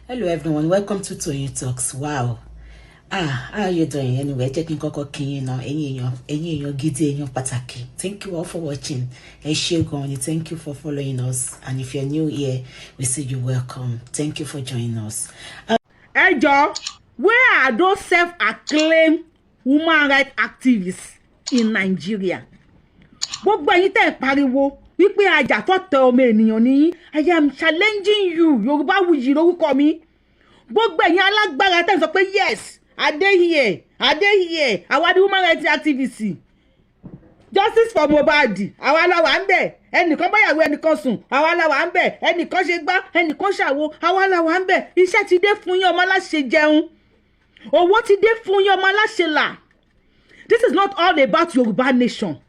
Hello everyone, welcome to Toyeen Talks. Wow. How are you doing? Anyway, checking koko kin now. Any gidi enyo pataki. Thank you all for watching. Thank you for following us. And if you're new here, we say you welcome. Thank you for joining us. Hey Joe, where are those self-acclaimed human rights activists in Nigeria? Gbogbo ẹ̀yin tẹ́ pariwo wípé ajàfọ́tọ̀ ọmọ ènìyàn ni I am challenging you. Yorubawuyi lórúkọ mi. Gbogbo ẹ̀yin alágbára tẹ́ sọ pé yes, I dey here. Àwa di human rights activists. Justice for Mohbad. Àwa la wà ńbẹ̀. Ẹnìkan bá yàwó ẹnìkan sùn. Àwa la wà ńbẹ̀. Ẹnìkan ṣe gbá, ẹnìkan ṣàwo. Àwa la wà ńbẹ̀. Iṣẹ́ ti dé fún yín ọmọ aláṣẹ jẹun. Owó ti dé fún yín ọmọ aláṣẹ là. This is not all about Yoruba nation.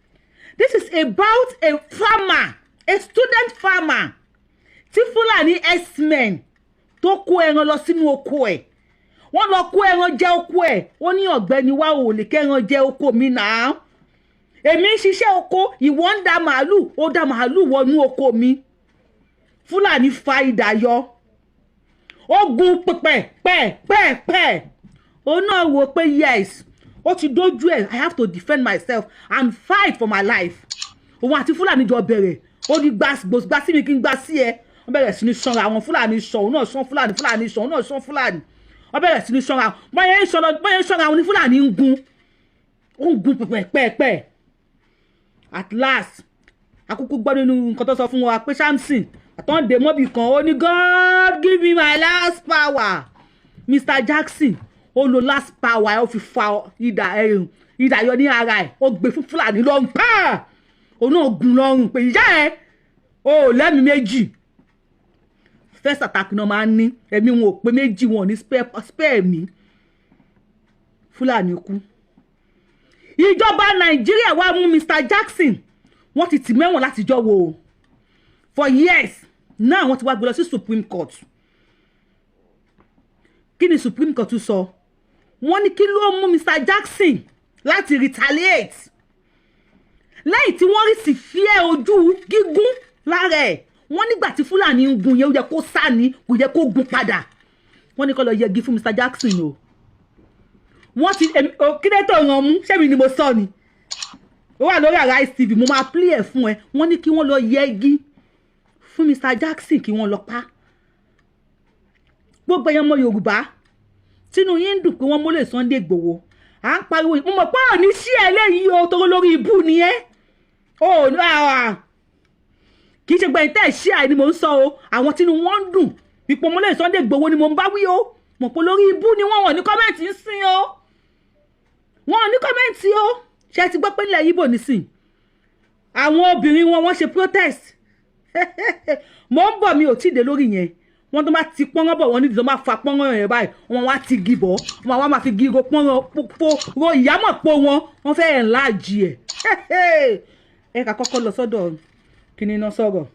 This is about a farmer, a student farmer. Tí Fúlàní S-men tó kó ẹran lọ sínú oko ẹ̀. Wọ́n lọ kó ẹran jẹ oko ẹ̀. Ó ní ọ̀gbẹ́ni wa ò lè kẹ́ran jẹ oko mi náà. Èmi ń ṣiṣẹ́ oko, ìwọ ń da màálù, ó da màálù wọnú oko mi. Fúlàní fa idà yọ. Ó gun pẹ̀pẹ̀. Ó náà wò pé yes. Ó ti dójú ẹ̀, I have to defend myself and fight for my life. Òun àti Fúlàní jọ bẹ̀rẹ̀. Ó ní gbà sí mi kí n gbà sí ẹ. Wọ́n bẹ̀rẹ̀ sí ní ṣanra àwọn Fúlàní ṣan, òun náà ṣan Fúlàní ṣan, òun náà ṣan Fúlàní. Wọ́n bẹ̀rẹ̀ sí ní ṣanra. Bọ́yẹ̀ ń ṣanra àwọn ní Fúlàní ń gun. Ó ń gun pẹ̀pẹ̀. At last, akúkú gbọ́ nínú nǹkan tó sọ fún wa pé Samson àtọ́ǹdè mọ́bì kan ó ní God give me my last power. Mr. Jackson ó lo last power ó fi fa idà yọ ní ara ẹ̀ ó gbé fún Fúlàní lọ́rùn pa òun náà gún lọ́rùn pé ìyá ẹ̀ ó lẹ́mìí méjì. First attack náà máa ń ní ẹ̀mí wọn ò pé méjì wọn ò ní spare mi. Fúlàní kú. Ìjọba Nàìjíríà wá mú Mr. Jackson wọ́n ti tì mẹ́wọ̀n látijọ́ wo for years now wọ́n ti wá gbé lọ sí Supreme Court. Kí ni Supreme Court sọ? Wọ́n ní kí ló mú Mr. Jackson láti retaliate lẹ́yìn tí wọ́n rí sì fíẹ́ ojú gígún lára ẹ̀. Wọ́n nígbà tí Fúlàní ń gun yẹn ó yẹ kó sá ni kò yẹ kó gun padà. Wọ́n ní kó lọ yẹgi fún Mr. Jackson o. Wọ́n ti kílẹ̀ tó ràn mú ṣẹ́mi ni mo sọ ni. Ó wà lórí Arise TV mo máa play ẹ̀ fún ẹ. Wọ́n ní kí wọ́n lọ yẹgi fún Mr. Jackson kí wọ́n lọ pa. Gbogbo ẹ̀yàn ọmọ Yorùbá tínú yín ń dùn pé wọ́n mólè Sunday Igboho. À ń pariwo mo mọ̀ pé ò ní sí ẹ lẹ́yìn o tó lórí ibú ni ẹ́. Kì í ṣe gbẹ̀yìn tẹ́ ẹ̀ ṣí àì ni mò ń sọ o. Àwọn tínú wọn ń dùn ipò mólè Sunday Igboho ni mò ń bá wí o. Mọ̀ pé lórí ibú ni wọ́n ní kọ́mẹ́ǹtì ń sìn o. Wọ́n ní kọ́mẹ́ǹtì o. Ṣé ti gbọ́ pé nílẹ̀ Yíbò nísìn àwọn obìnrin wọn wọ́n ṣe protest. Mo ń bọ̀ mi ò tí ì dé lórí yẹn. Wọ́n tó máa ti pọ́nrán bọ̀ wọ́n nídìí tó máa fa pọ́nrán yẹn báyìí wọ́n wá ti gibọ̀ wọ́n wá máa fi gíro pọ́nrán ro ìyámọ̀ po wọ́n fẹ́ enlarge ẹ̀. Ẹ ká kọ́kọ́ lọ sọ́dọ̀ kíní náà sọ̀rọ̀.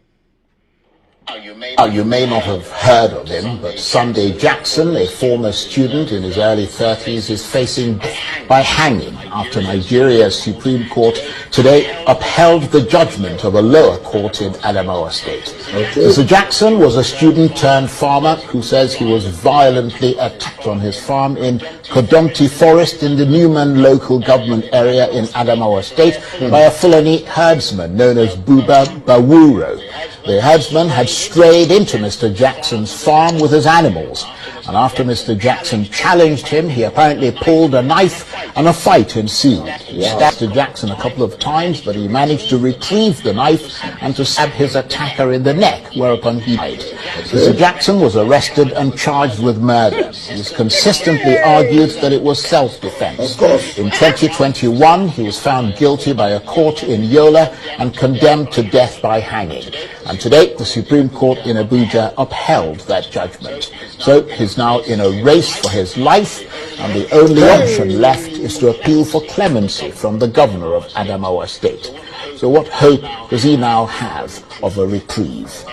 You may not have heard of him, but Sunday Jackson, a former student in his early 30s, is facing death by hanging after Nigeria's Supreme Court today upheld the judgment of a lower court in Adamawa State. Mr. Jackson was a student turned farmer who says he was violently attacked on his farm in Kodomti Forest in the Newman local government area in Adamawa State by a Fulani herdsman known as Buba Bawuro. The herdsman had strayed into Mr. Jackson's farm with his animals, and after Mr. Jackson challenged him, he apparently pulled a knife and a fight ensued. He stabbed Mr. Jackson a couple of times, but he managed to retrieve the knife and to stab his attacker in the neck, whereupon he died. Mr. Jackson was arrested and charged with murder. He's consistently argued that it was self-defense. In 2021, he was found guilty by a court in Yola and condemned to death by hanging. And today, the Supreme Court in Abuja upheld that judgment. So he's now in a race for his life, and the only option left is to appeal for clemency from the governor of Adamawa State. So what hope does he now have of a reprieve?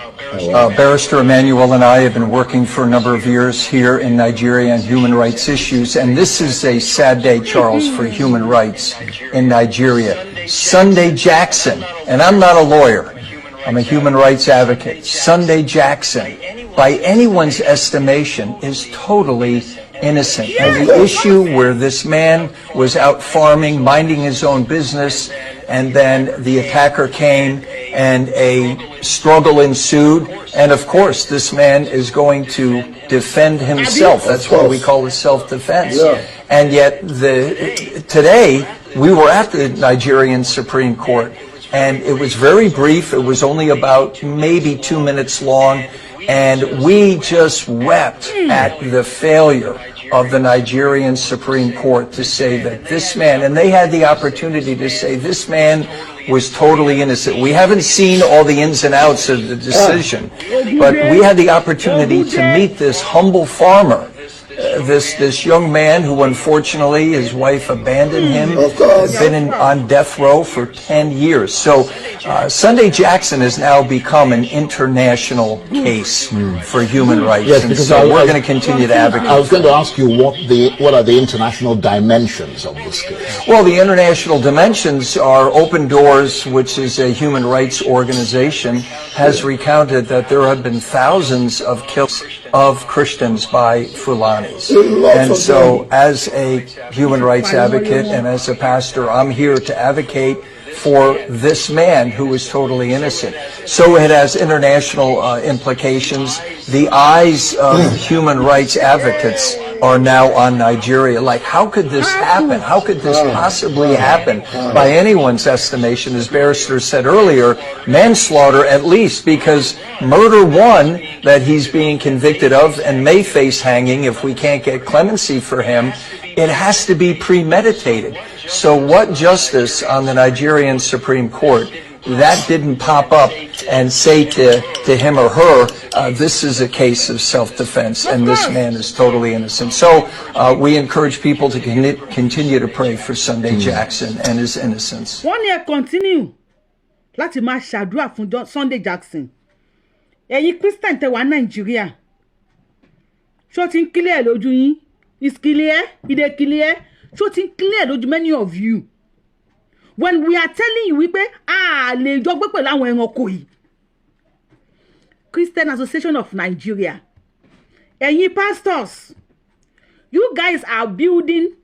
Barrister Emmanuel and I have been working for a number of years here in Nigeria on human rights issues, and this is a sad day, Charles, for human rights in Nigeria. Sunday Jackson, and I'm not a lawyer, I'm a human rights advocate. Sunday Jackson by anyone's estimation, is totally innocent. And the issue where this man was out farming, minding his own business, and then the attacker came and a struggle ensued. And of course, this man is going to defend himself. That's what we call it, self-defense. Yeah. And yet today we were at the Nigerian Supreme Court, and it was very brief. It was only about maybe 2 minutes long. And we just wept at the failure of the Nigerian Supreme Court to say that this man, and they had the opportunity to say this man was totally innocent. We haven't seen all the ins and outs of the decision, but we had the opportunity to meet this humble farmer, this young man who unfortunately his wife abandoned him, been on death row for 10 years. So Sunday Jackson has now become an international case for human rights. Yes, and because so we're going to continue to advocate. I was going to ask you what are the international dimensions of this case? Well, the international dimensions are Open Doors, which is a human rights organization, has recounted that there have been thousands of kills of Christians by Fulanis. And so as a human rights advocate and as a pastor, I'm here to advocate for this man who is totally innocent. So it has international implications. The eyes of human rights advocates are now on Nigeria. Like, how could this happen? How could this possibly happen? By anyone's estimation, as Barrister said earlier, manslaughter at least, because murder one that he's being convicted of and may face hanging if we can't get clemency for him, it has to be premeditated. So what justice on the Nigerian Supreme Court that didn't pop up and say to him or her, this is a case of self-defense and this man is totally innocent. So we encourage people to continue to pray for Sunday Jackson and his innocence. One year continue láti máa ṣàdúrà fún Sunday Jackson. Ẹ̀yin Christian tẹ́ wà Nigeria. Ṣó ti ń clear lójú yín? Is clear? Ide clear? Ṣó ti ń clear lójú many of you? When we are telling you wípé lè jọ gbé pẹ̀lú àwọn ẹranko yìí. Christian Association of Nigeria. Ẹ̀yin pastors, you guys are building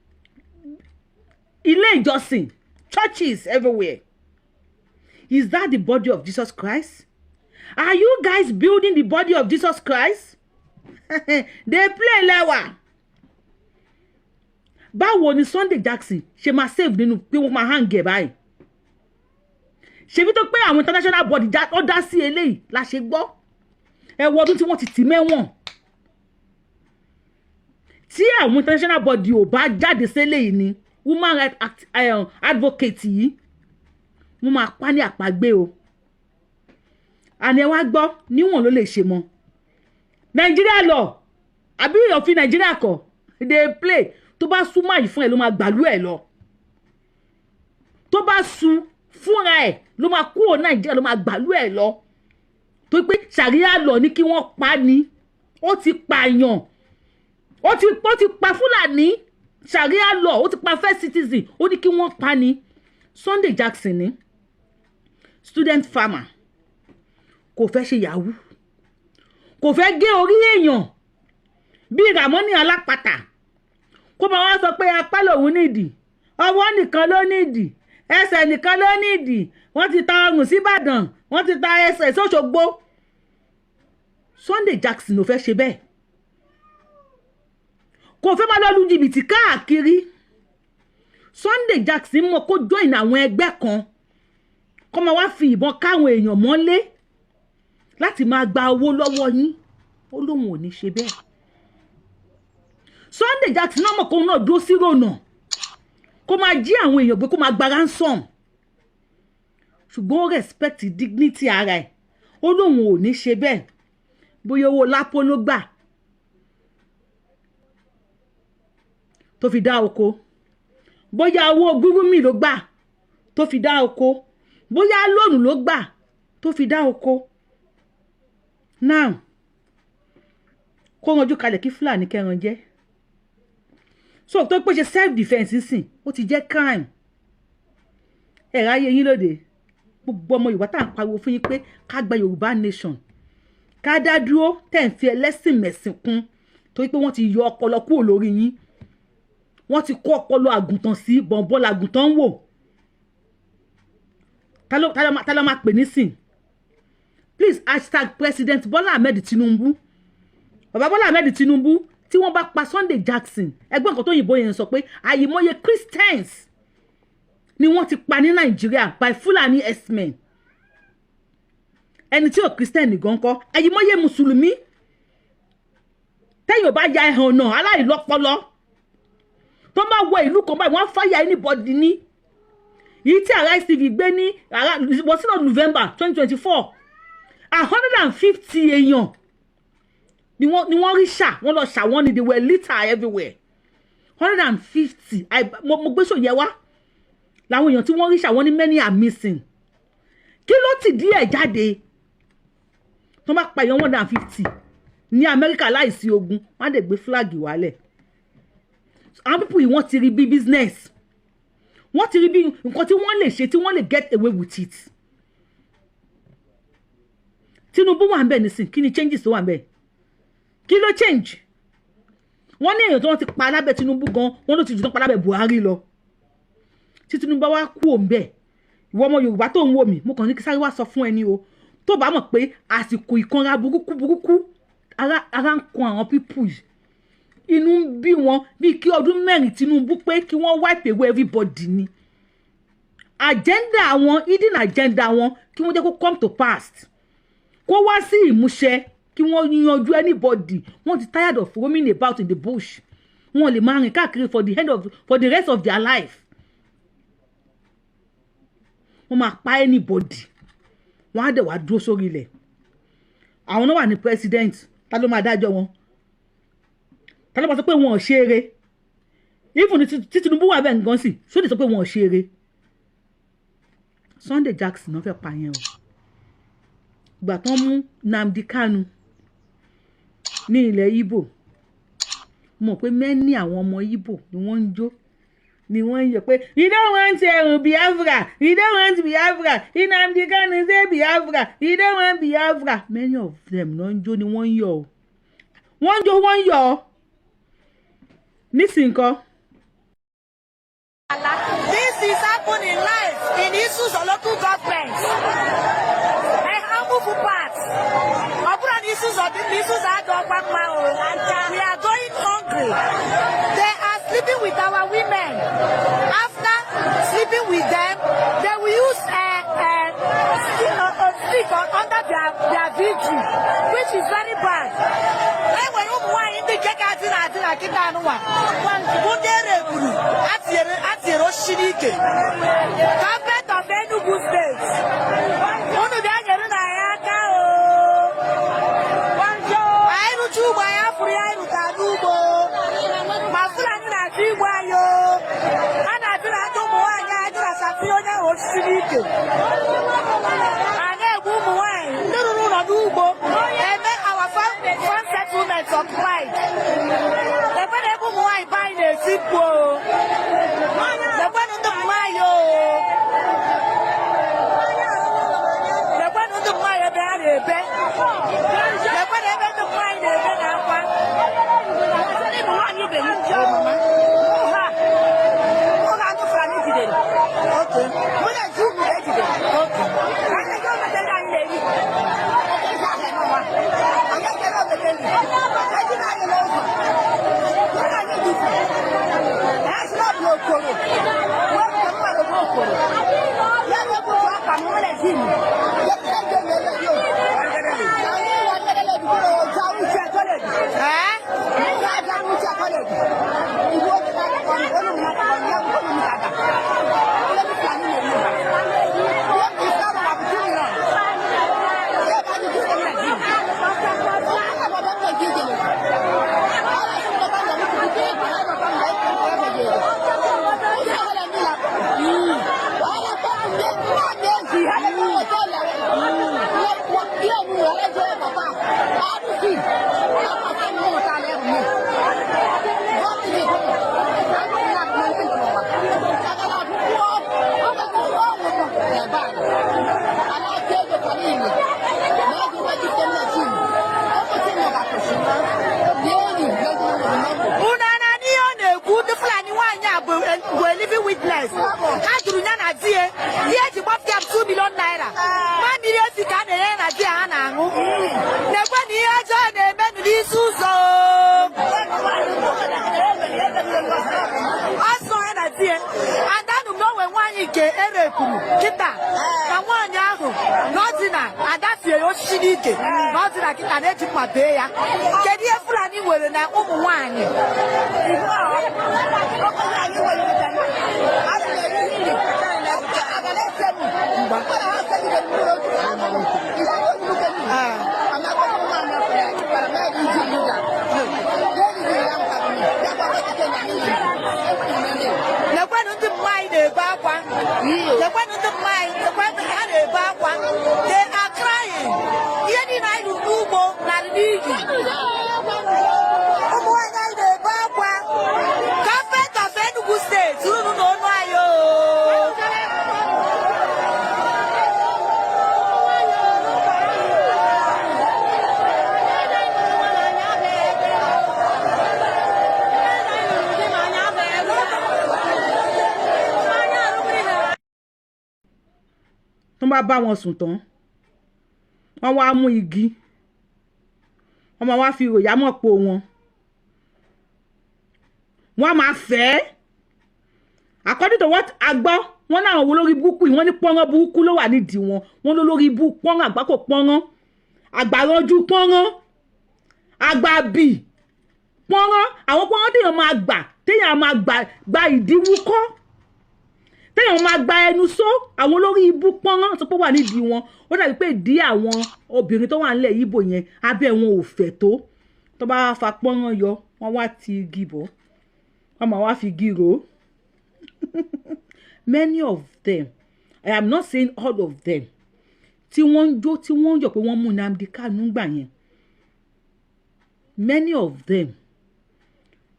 ilé ìjọsìn, churches everywhere. Is that the body of Jesus Christ? Are you guys building the body of Jesus Christ? They play lẹ́wà. Báwo ni Sunday Jackson ṣe máa save nínú pé wọ́n máa hang ẹ̀ báyìí? Ṣebí tó pé àwọn international body ó dá sí eléyìí la ṣe gbọ́. Ẹ wo ọdún tí wọ́n ti tì mẹ́wọ̀n. Tí àwọn international body ò bá jáde sí eléyìí ni woman right advocate yìí wọ́n máa pa ní àpagbé o. Àní ẹ wá gbọ́ níwọ̀n ló lè ṣe mọ́. Nigeria law àbí òfin Nigeria kọ́ they play. Tó bá sún máa yìí fún ẹ ló máa gbàlú ẹ lọ. Tó bá sún fúnra ẹ ló máa kúrò Nàìjíríà ló máa gbàlú ẹ lọ. Tó pé Sharia law ní kí wọ́n pa ni. Ó ti pààyàn. Ó ti pa Fúlàní. Sharia law ó ti pa first citizen. Ó ní kí wọ́n pa ni. Sunday Jackson ni student farmer. Kò fẹ́ ṣe yahoo. Kò fẹ́ gé orí èèyàn. Bí Ramoni alápatà. Kó máa wá sọ pé apá lòun nídìí, ọwọ́ nìkan ló nídìí, ẹsẹ̀ nìkan ló nídìí, wọ́n ti ta ọrùn sí Ìbàdàn, wọ́n ti ta ẹsẹ̀ s'Óṣogbo. Sunday Jackson ò fẹ́ ṣe bẹ́ẹ̀. Kò fẹ́ máa lọ lu jìbìtì káàkiri. Sunday Jackson mọ̀ kó join àwọn ẹgbẹ́ kan kó máa wá fi ìbọn káwọn èèyàn mọ́lé láti máa gba owó lọ́wọ́ yín. Ó lóun ò ní ṣe bẹ́ẹ̀. Sunday Jackson náà mọ̀ kó náà dúró sí rònà kó máa jí àwọn èèyàn gbé kó máa gba ransom. Ṣùgbọ́n ó respect dignity ara ẹ̀. Ó lóun ò ní ṣe bẹ́ẹ̀. Bóyá owó lápò ló gbà tó fi dá oko. Bóyá owó gúrúmì ló gbà tó fi dá oko. Bóyá lóònù ló gbà tó fi dá oko. Now, kó ranjú kalẹ̀ kí Fúlàní kẹran jẹ́. So tó pé ṣe self defense nsìn ó ti jẹ́ crime. Ẹ̀rọ ayé yín lóde gbogbo ọmọ Yorùbá tá à ń pariwo fún yín pé ká gba Yorùbá nation ká dá dúró tẹ̀ ń fi ẹlẹ́sìn mẹ̀sìn kún torí pé wọ́n ti yọ ọpọlọ kúrò lórí yín wọ́n ti kó ọpọlọ àgùntàn sí bọ̀ǹbọ̀n làgùntàn ń wò ta ló máa pè nísìn please hashtag President Bola Ahmed Tinubu bàbá Bola Ahmed Tinubu tí wọ́n bá pa Sunday Jackson ẹgbẹ́ nǹkan tó yìnbó yẹn sọ pé àyèmọ́yé Christians ni wọ́n ti pa ní Nàìjíríà by Fulani herdsmen ẹni tí ò Christian nìkan kọ́ àyèmọ́yé mùsùlùmí tẹ́yìn ò bá ya ẹ̀hàn náà aláìlọ́pọlọ tó máa wọ ìlú kan báyìí wọ́n fáyà anybody ní yìí tí Arise TV gbé ní wọ́n sí November 2024 150 èèyàn ni wọ́n rí ṣà wọ́n lọ ṣà wọ́n ni they were litter everywhere 150 mo gbé sòyẹ wá làwọn èèyàn tí wọ́n rí ṣà wọ́n ní many are missing kí ló ti díẹ̀ jáde tó bá pa èèyàn 150 ní Amẹ́ríkà láìsí ogun wọ́n á dẹ̀ gbé flag wálẹ̀ àwọn people yìí wọ́n ti rí bí business wọ́n ti rí bí nǹkan tí wọ́n lè ṣe tí wọ́n lè get away with it Tinubu wà ń bẹ̀ nísìn kí ni changes tó wà ń bẹ̀ kí ló change wọ́n ní èèyàn tí wọ́n ti pa lábẹ́ Tinubu gan wọ́n ló ti jù tán pa lábẹ́ Buhari lọ tí Tinubu wá kú òun bẹ́ẹ̀ ìwọ ọmọ Yorùbá tó ń wò mí mo kàn ní kí sáré wá sọ fún ẹni o tó bá mọ̀ pé àsìkò ìkanra burúkú ara ń kan àwọn people inú ń bí wọn bí kí ọdún mẹ́rin Tinubu pé kí wọ́n wipe away everybody ni agenda wọn hidden agenda wọn kí wọ́n jẹ́ kó come to pass kó wá sí ìmúṣẹ kí wọ́n yanjú anybody wọ́n ti tired of roaming about in the bush wọ́n lè máa rìn káàkiri for the rest of their life wọ́n máa pa anybody wọ́n á dẹ̀ wá dúró sórí ilẹ̀ àwọn náà wà ní president ta ló máa dájọ́ wọn ta ló máa sọ pé wọn ò ṣe eré even tí Tinubu wà bẹ́ẹ̀ nǹkan sì sóde sọ pé wọn ò ṣe eré Sunday Jackson náà fẹ́ pa yẹn o ìgbà tán mú Nnamdi Kanu ní ilẹ̀ Igbo mọ̀ pé mẹ́ni àwọn ọmọ Igbo ni wọ́n ń jó ni wọ́n ń yọ pé you don't want Biafra you don't want Biafra Nnamdi Kanu say Biafra you don't want Biafra many of them náà ń jó ni wọ́n ń yọ o wọ́n ń jó wọ́n ń yọ o nísìnyí kan. This is happening live in issues of local government. I humble for parts. Upon issues of the issues I don't back my own. We are going hungry. They are sleeping with our women. After sleeping with them, they will use a stick under their victory, which is very bad. When you want in the cake, I did not know. Government of Enugu State. Unu bia nyere na ya aka o. Anyị rụcha ugbo anyị afụrụ ya anyị rụta n'ugbo. Ma Fulani na-achọ igbo anyị o. A na-ajụ na ndị ụmụ nwaanyị anyị rasatị onye ahụ osiri ike. A na-egbu ụmụ nwaanyị ndị rụrụ ụlọ n'ugbo. Eme our farm settlement of pride. Ebe na-egbu ụmụ nwaanyị be anyị na-esi mkpu o. business. Ha duru nya na die. Ye ji gbap ya 2 million naira. Ma million sika na ye na die ha na anwu. Na kwa ni ya jo na eme nu isu zo. Aso ya na die. And anu no we nwanyi ke ere kuru. Kita. Na nwanyi ahu. Notina. Adafie yo shirike. Notina kita na eji kwa be ya. Kedi e Fulani were na umu nwanyi. They are crying. Yeni na ilugo na ligi. tó bá bá wọn sùn tán wọ́n wá mú igi wọ́n máa wá fi ròyà mọ̀ po wọn wọ́n máa fẹ́ according to what a gbọ́ wọ́n náà wọ́n lórí burúkú yìí wọ́n ní pọ́nrán burúkú ló wà nídìí wọn ló lórí ibú pọ́nrán àgbákò pọ́nrán àgbàrànjú pọ́nrán àgbàbì pọ́nrán àwọn pọ́nrán téèyàn máa gba ìdíwúkọ́ téèyàn máa gba ẹnu só àwọn olórí ibú pọ́nrán tó pọ̀ wà nídìí wọn ó dàbí pé ìdí àwọn obìnrin tó wà nílẹ̀ Ìgbò yẹn abẹ́ wọn ò fẹ̀ tó bá fa pọ́nrán yọ wọ́n wá ti igi bọ̀ wọ́n máa wá fi igi rò ó. Many of them, I am not saying all of them, tí wọ́n ń jó tí wọ́n ń yọ̀ pé wọ́n mú Nnamdi Kanu gbà yẹn, many of them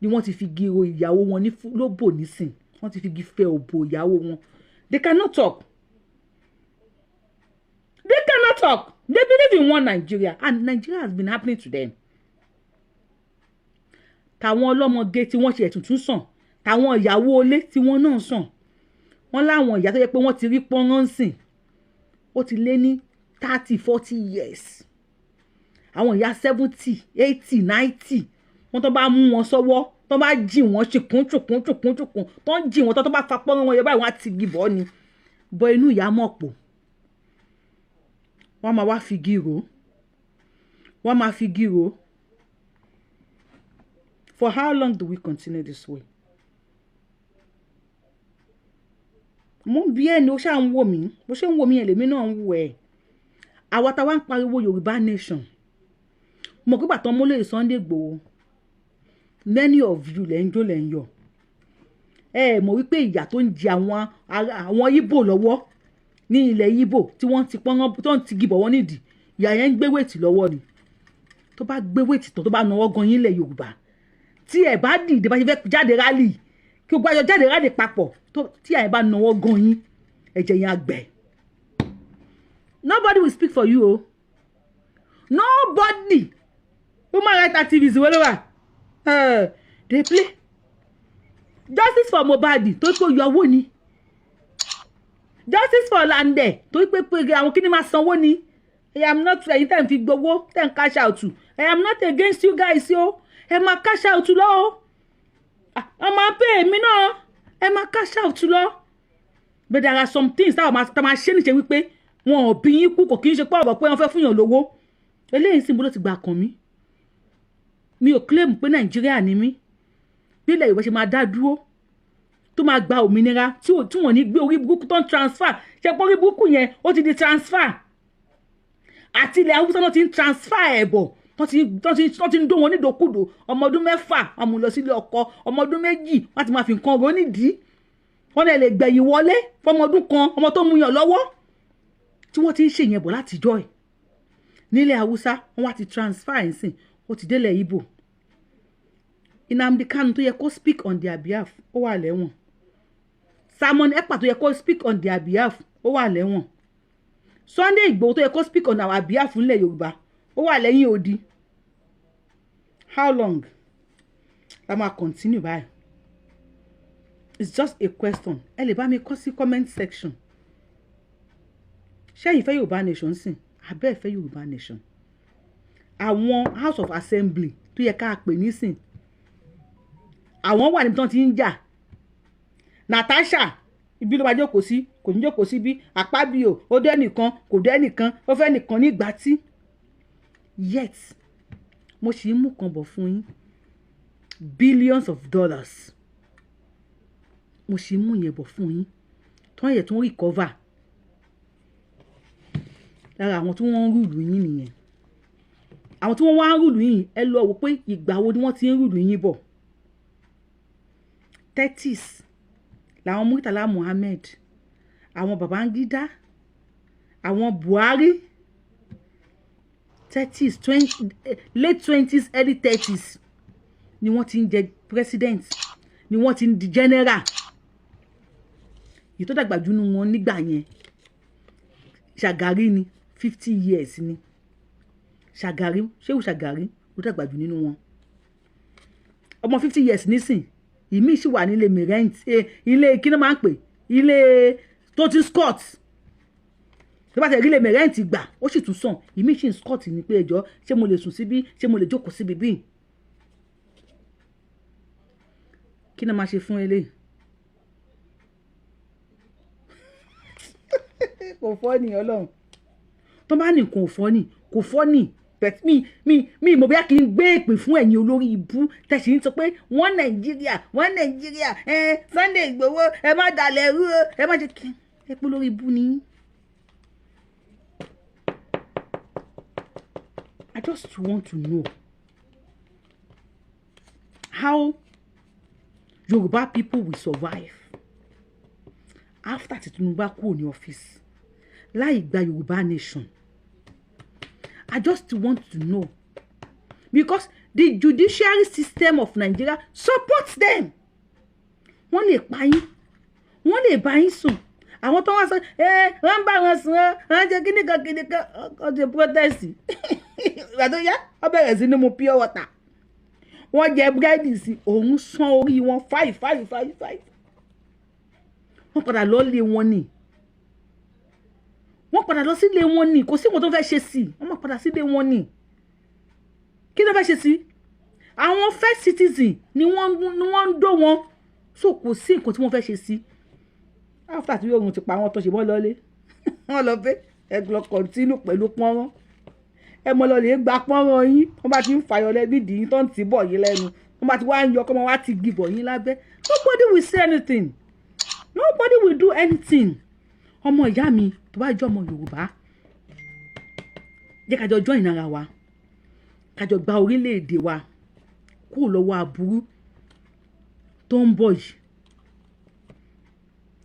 ni wọ́n ti fi igi rò ìyàwó wọn ní lóbò nísìn wọ́n ti fi igi fẹ́ òbò ìyàwó wọn. They cannot talk. They cannot talk. They believe in one Nigeria and Nigeria has been happening to them. Tàwọn ọlọ́mọge tí wọ́n ṣe ẹ̀tùtù sàn tàwọn ìyàwó ilé tí wọ́n náà sàn wọ́n láwọn ìyá tó yẹ pé wọ́n ti rí pọ́nrán sìn ó ti lé ní 30-40 years àwọn ìyá 70-80-90 wọ́n tó bá mú wọn sọ́wọ́ tó bá jì wọ́n ṣìkún tó ń jì wọ́n tó bá fa pọ́nrán wọn yẹ báyìí wọ́n á ti gibọ́ ni bọ inú ìyá mọ̀ pò wọ́n máa wá fi gírò wọ́n máa fi gírò. For how long do we continue this way? Mo bí ẹni ó ṣáà ń wò mí bó ṣe ń wò mí yẹn lèmi náà ń wò ẹ́ àwa táwa ń pariwo Yorùbá nation mo kí bàtàn mọ́lẹ̀ Sunday Igboho many of you lẹ́ ń jó lẹ́ ń yọ̀ mọ̀ wípé ìyà tó ń jẹ àwọn Ìgbò lọ́wọ́ ní ilẹ̀ Ìgbò tí wọ́n ti pọ́nrán tó ń ti gibọ̀ wọ́n nídìí ìyà yẹn ń gbé wèètì lọ́wọ́ ni tó bá gbé wèètì tó bá nawọ́ gan yín lẹ̀ Yorùbá tí ẹ bá dìde bá ṣe fẹ́ jáde rálì kí o gbájọ jáde rálì papọ̀ tí ẹ bá nawọ́ gan yín ẹ̀jẹ̀ yẹn àgbẹ̀. Nobody will speak for you o nobody human rights activists wey ló wà dey play justice for Mohbad tó kó yọwọ́ ni justice for Lande tó pé àwọn kíni máa sanwó ni I am not ẹ̀yin tẹ̀ ń fi gbowó tẹ̀ ń cash out I am not against you guys yo ẹ máa cash out lọ o ẹ máa pay èmi náà ẹ máa cash out lọ but there are some things táwọn máa ṣe níṣe wípé wọn ò bí yín kú kò kí n ṣe pé ọ̀rọ̀ pé wọ́n fẹ́ fún yàn lówó eléyìí sì ń bó ló ti gbà kàn mí mi ò claim pé Nàìjíríà ni mí bí ilẹ̀ Yorùbá ṣe máa dá dúró tó máa gba òmìnira tí wọ́n ní gbé orí burúkú tó ń transfer ṣe pé orí burúkú yẹn ó ti di transfer àti ilẹ̀ Haúsá náà ti ń transfer ẹ̀ bọ̀ tó ti ń dó wọn nídòkúdò ọmọ ọdún 6 wọn mú lọ sílé ọkọ ọmọ ọdún 2 wọn ti máa fi nǹkan ro nídìí wọn lè gbẹ̀yìn wọlé fọmọ ọdún kan ọmọ tó mú yàn lọ́wọ́ tí wọ́n ti ń ṣèyẹn bọ̀ látijọ́ ẹ̀ nílẹ̀ Haúsá wọn wá ti transfer ẹ̀ sìn ó ti délẹ̀ Ìgbò Nnamdi Kanu tó yẹ kó speak on their behalf ó wà lẹ́wọ̀n Simon Ekpa tó yẹ kó speak on their behalf ó wà lẹ́wọ̀n Sunday Igboho tó yẹ kó speak on our behalf nílẹ̀ Yorùbá ó wà lẹ́yìn odi. How long la máa continue báyìí it's just a question ẹ lè bá mi kọ sí comment section ṣẹ́yìn fẹ́ Yorùbá nation sìn abẹ́ fẹ́ Yorùbá nation àwọn House of Assembly tó yẹ ká pè nísìn àwọn wà níbi tí wọ́n ti ń jà Natasha ibi ló máa jókòó sí kò ní jókòó sí bí Akpabio ó dé nìkan kò dé nìkan ó fẹ́ nìkan nígbà tí yet mo sì ń mú kan bọ̀ fún yín billions of dollars mo sì ń mú yẹn bọ̀ fún yín tó ń yẹ tó ń recover lára àwọn tí wọ́n ń rúlù yín nìyẹn àwọn tí wọ́n wá ń rúlù yín ẹ lọ wò pé ìgbà wo ni wọ́n ti ń rúlù yín bọ̀ 30s làwọn Murtala Muhammed àwọn Babangida àwọn Buhari 30s late 20s early 30s ni wọ́n ti ń jẹ president ni wọ́n ti ń di general yìí tó dàgbà jù nínú wọn nígbà yẹn Ṣàgàrí ni 50 years ni Ṣàgàrí Ṣéwù Ṣàgàrí ló dàgbà jù nínú wọn ọmọ 50 years nísìn ìmí sì wà nílé mirent ilé kí ló máa ń pè ilé totin scott tó bá tẹ̀ rí ilé mirent gbà ó sì tún sàn ìmí sì ń scott ní pé ẹjọ́ ṣé mo lè sùn síbí ṣé mo lè jókòó síbi bíi kí ni a máa ṣe fún eléyìí kò fọ́ ni Ọlọ́run tó bá ní nǹkan kò fọ́ ni but mi mo bóyá kí n gbé èpè fún ẹ̀yin olórí ibú tẹ̀sí ń sọ pé wọ́n Nàìjíríà Sunday Igboho ẹ má dalẹ̀ rú o ẹ má jẹ́ kí ẹ pé olórí ibú ni. I just want to know how Yoruba people will survive after Tinubu kúrò ní office láì gba Yoruba nation. I just want to know because the judiciary system of Nigeria supports them. Wọ́n lè pa yín, wọ́n lè bá yín sùn. Àwọn tó wá sọ wọ́n bá wọn sùn wọ́n jẹ́ kíníkan ọdún protest. Ìgbà tó yá wọ́n bẹ̀rẹ̀ sí ní mu pure water. Wọ́n jẹ búrẹ́dì sí òun sán orí wọn 5. Wọ́n padà lọ lé wọn ni. Wọ́n padà lọ sílé wọn ni kò sí nǹkan tó fẹ́ ṣe sí wọ́n máa padà sílé wọn ni kí ló fẹ́ ṣe sí àwọn first citizen ni wọ́n ń dó wọn so kò sí nǹkan tí wọ́n fẹ́ ṣe sí after tí oòrùn ti pa wọ́n tó ṣe wọ́n lọ́lé wọ́n lọ pé ẹ lọ continue pẹ̀lú pọ́nrán ẹ mọ lọ lè gba pọ́nrán yín wọ́n bá ti ń fàyọ nídìí yín tó ń tì bọ̀ yín lẹ́nu wọ́n bá ti wá ń yọ kọ́ wọ́n wá ti gbìbọ̀ yín lábẹ́ nobody will say anything nobody will do anything ọmọ ìyá mi tó bá jọ ọmọ Yorùbá jẹ́ kájọ join ara wa kájọ gba orílẹ̀-èdè wa kúrò lọ́wọ́ aburú tó ń bọ̀ yìí.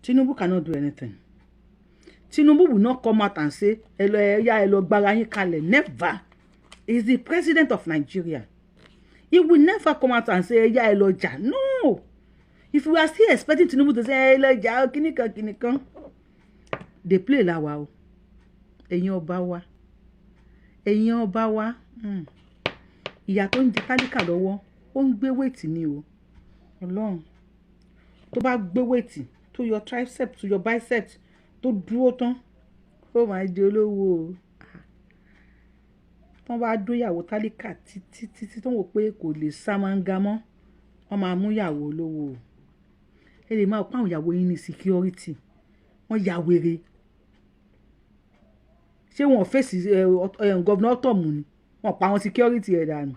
Tinubu cannot do anything. Tinubu will not come out and say ẹ lọ gbára yín kalẹ̀. Never. He is the president of Nigeria. He will never come out and say ẹ lọ jà. No. If we are still expecting Tinubu to say ẹ lọ jà kíníkan they play láwa o ẹ̀yin ọba wa ìyá tó ń di kálíkà lọ́wọ́ ó ń gbé wéètì ni o Ọlọ́run tó bá gbé wéètì tó yọ tricep tó yọ bicep tó dúró tán ó máa di olówó o tán bá dóyàwó kálíkà títí tó ń wò pé kò lè sá máa ń ga mọ́ wọ́n máa mú yàwó olówó o ẹ lè máa pa àwọn ìyàwó yín ní security wọ́n ya wèrè ṣé wọn fèsì gọ́vnà ọ̀tọ̀mù ni wọ́n pa àwọn security ẹ̀ dànù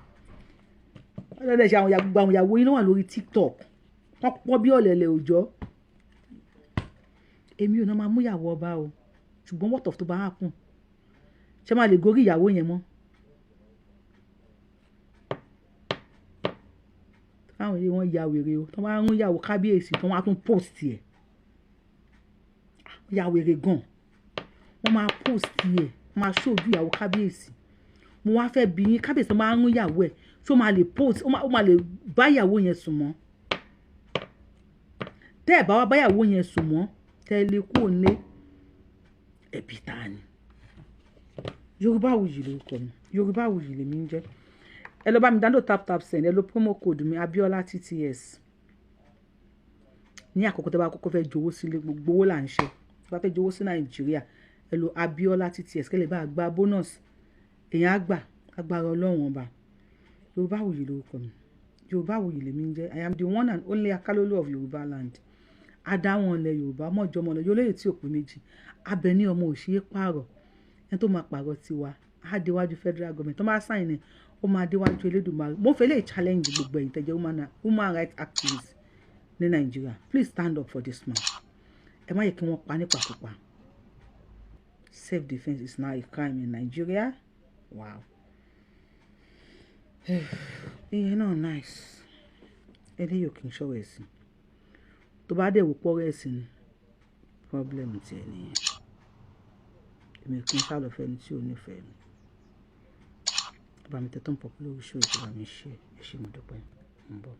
ọlọ́dẹ̀ ṣe àwọn ìyàwó yín ló wà lórí TikTok wọ́n pọ́n bí ọ̀lẹ̀lẹ̀ òjọ́ èmi ò náà máa mú ìyàwó ọba o ṣùgbọ́n what of tó bá happen ṣé máa lè gorí ìyàwó yẹn mọ́ táwọn ilé wọn ya wèrè o tó máa ń rún ìyàwó kábíyèsí tó máa tún post ẹ̀ ya wèrè gan wọ́n máa post ẹ̀ máa ṣojú ìyàwó kábíyèsí mo wá fẹ́ bí yín kábíyèsí tó máa ń rún ìyàwó ẹ̀ ṣó máa lè post ó máa lè bá ìyàwó yẹn sùn mọ́ tẹ́ ẹ̀ bá wá bá ìyàwó yẹn sùn mọ́ tẹ́ ẹ lè kú òǹlé ẹ̀bí ta ni. Yorubawuyi lórúkọ mi Yorubawuyi lèmi ń jẹ́ ẹ lọ bá mi download tap send ẹ lo promo code mi Abiola TTS ní àkókò tó bá kọ́kọ́ fẹ́ jowó sílé gbogbo owó là ń ṣe tó bá fẹ́ jowó sí Nàìjíríà ẹ lo Abiola TTS kẹ́lẹ́ bá gba bonus èèyàn á gbà agbára Ọlọ́run ọba. Yorubawuyi lórúkọ mi Yorubawuyi lèmi ń jẹ́ I am the one and only Akalolu of Yoruba land. Adáwọn ilẹ̀ Yorùbá mọ̀jọ́mọ́ lọ yóò lóye tí òpin méjì abẹ ní ọmọ òṣìṣẹ́ pààrọ̀ ẹni tó máa pààrọ̀ tiwa á déwájú federal government tó máa sáyìn ní ó máa déwájú Elédùmarè. Mo fẹ́ lè challenge gbogbo ẹ̀yin tẹ́jẹ́ human rights activists ní Nàìjíríà. Please stand up for this man. Ẹ má yẹ kí wọ́n pa nípakúpa. Self defense is now a crime in Nigeria. Wow. Ìyẹn náà nice. Eléyìí ò kì í ṣọ̀rọ̀ ẹ̀sìn. Tó bá dẹ̀ wò pọ́rọ̀ ẹ̀sìn problem ti ẹ̀ nìyẹn. Èmi kì í sálọ fẹ́ni tí ò nífẹ̀ẹ́ mi. Bá mi tẹ́tọ́ ń pọ̀ lórí ṣó ìjọba mi ṣe é ṣe mo dúpẹ́ ń bọ̀.